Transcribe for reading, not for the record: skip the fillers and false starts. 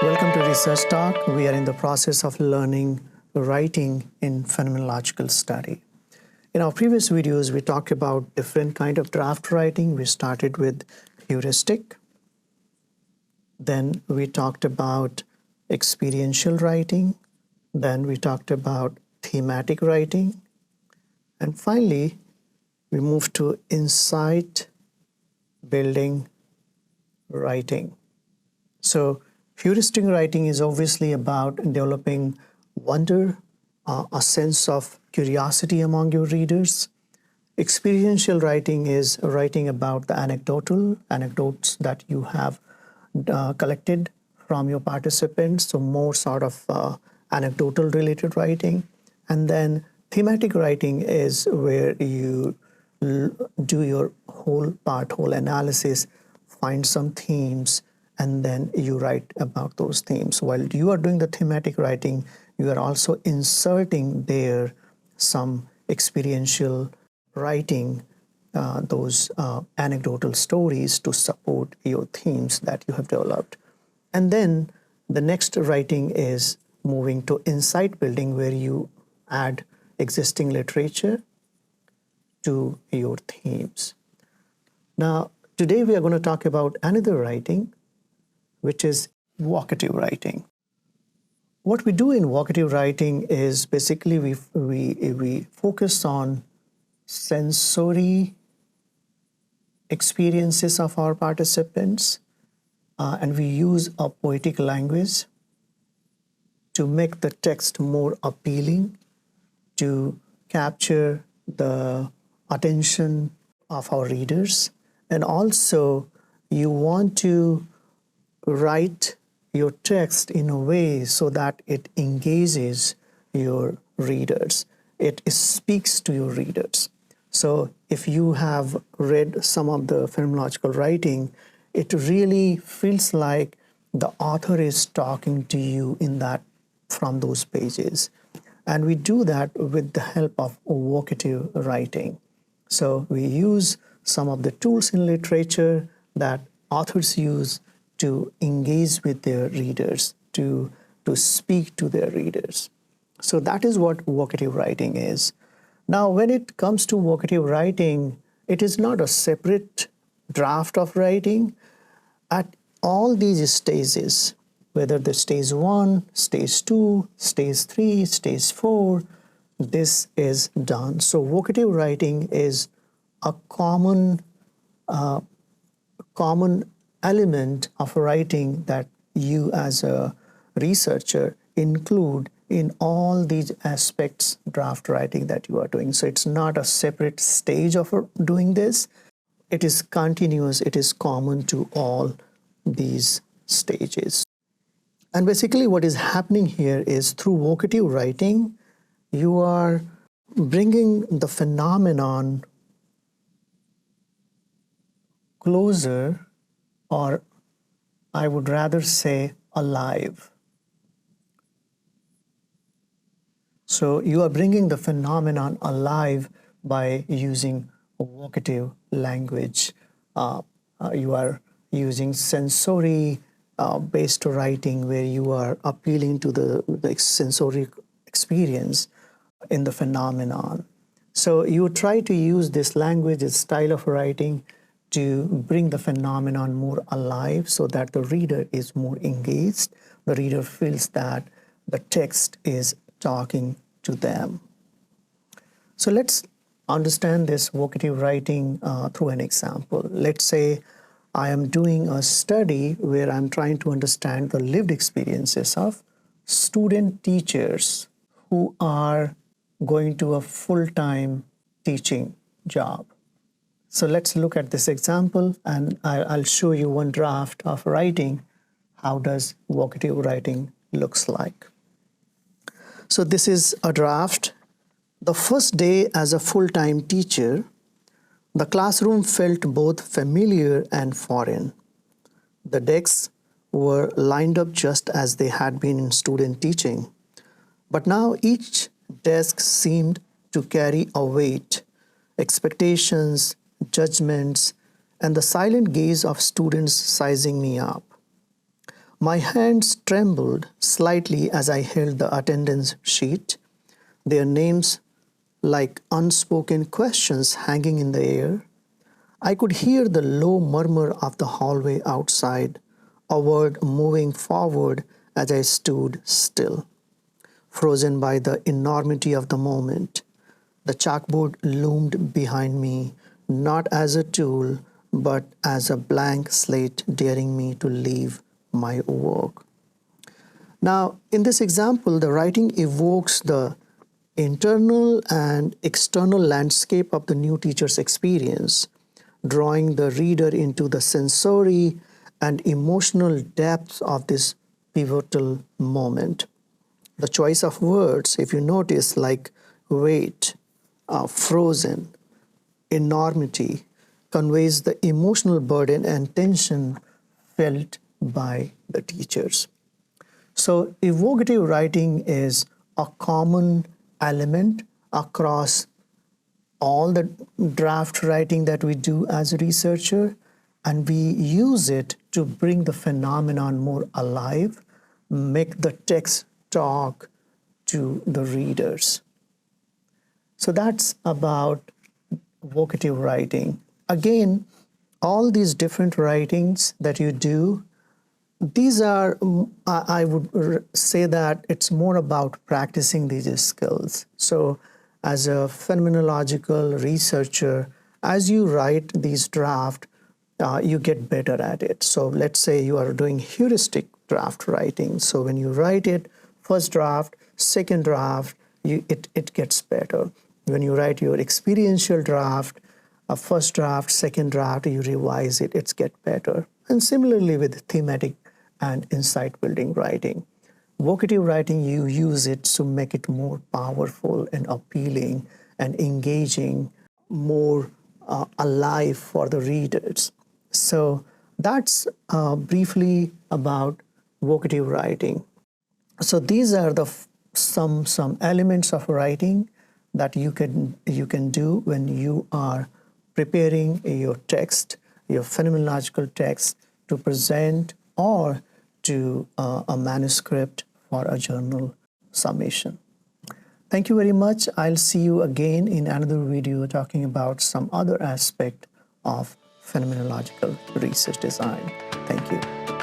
Welcome to Research Talk. We are in the process of learning writing in phenomenological study. In our previous videos, we talked about different kind of draft writing. We started with heuristic. Then we talked about experiential writing. Then we talked about thematic writing. And finally, we moved to insight building writing. So heuristic writing is obviously about developing wonder, a sense of curiosity among your readers. Experiential writing is writing about the anecdotes that you have collected from your participants, so more sort of anecdotal related writing. And then thematic writing is where you do your whole analysis, find some themes, and then you write about those themes. While you are doing the thematic writing, you are also inserting there some experiential writing, those anecdotal stories to support your themes that you have developed. And then the next writing is moving to insight building, where you add existing literature to your themes. Now, today we are going to talk about another writing, which is vocative writing. What we do in vocative writing is basically we focus on sensory experiences of our participants, and we use a poetic language to make the text more appealing, to capture the attention of our readers. And also you want to write your text in a way so that it engages your readers. It speaks to your readers. So if you have read some of the phenomenological writing, it really feels like the author is talking to you from those pages. And we do that with the help of evocative writing. So we use some of the tools in literature that authors use to engage with their readers, to speak to their readers. So that is what vocative writing is. Now, when it comes to vocative writing, it is not a separate draft of writing. At all these stages, whether the stage 1, stage 2, stage 3, stage 4, this is done. So vocative writing is a common element of writing that you as a researcher include in all these aspects draft writing that you are doing. So it's not a separate stage of doing this. It is continuous. It is common to all these stages. And basically what is happening here is through vocative writing, you are bringing the phenomenon closer, or I would rather say alive. So you are bringing the phenomenon alive by using evocative language. You are using sensory based writing, where you are appealing to the sensory experience in the phenomenon. So you try to use this language, this style of writing, to bring the phenomenon more alive so that the reader is more engaged. The reader feels that the text is talking to them. So let's understand this vocative writing through an example. Let's say I am doing a study where I'm trying to understand the lived experiences of student teachers who are going to a full-time teaching job. So let's look at this example, and I'll show you one draft of writing. How does vocative writing looks like? So this is a draft. The first day as a full-time teacher, the classroom felt both familiar and foreign. The desks were lined up just as they had been in student teaching, but now each desk seemed to carry a weight, expectations, judgments, and the silent gaze of students sizing me up. My hands trembled slightly as I held the attendance sheet, their names like unspoken questions hanging in the air. I could hear the low murmur of the hallway outside, a word moving forward as I stood still, frozen by the enormity of the moment. The chalkboard loomed behind me, not as a tool, but as a blank slate daring me to leave my work. Now, in this example, the writing evokes the internal and external landscape of the new teacher's experience, drawing the reader into the sensory and emotional depths of this pivotal moment. The choice of words, if you notice, like wait, frozen, enormity, conveys the emotional burden and tension felt by the teachers. So evocative writing is a common element across all the draft writing that we do as a researcher, and we use it to bring the phenomenon more alive, make the text talk to the readers. So that's about vocative writing. Again, all these different writings that you do, these are, I would say that it's more about practicing these skills. So as a phenomenological researcher, as you write these drafts, you get better at it. So let's say you are doing heuristic draft writing. So when you write it, first draft, second draft, it gets better. When you write your experiential draft, first draft, second draft, you revise it, it gets better. And similarly with thematic and insight building writing. Vocative writing, you use it to make it more powerful and appealing and engaging, more alive for the readers. So that's briefly about vocative writing. So these are the some elements of writing that you can do when you are preparing your text, your phenomenological text, to present or to a manuscript for a journal submission. Thank you very much. I'll see you again in another video talking about some other aspect of phenomenological research design. Thank you.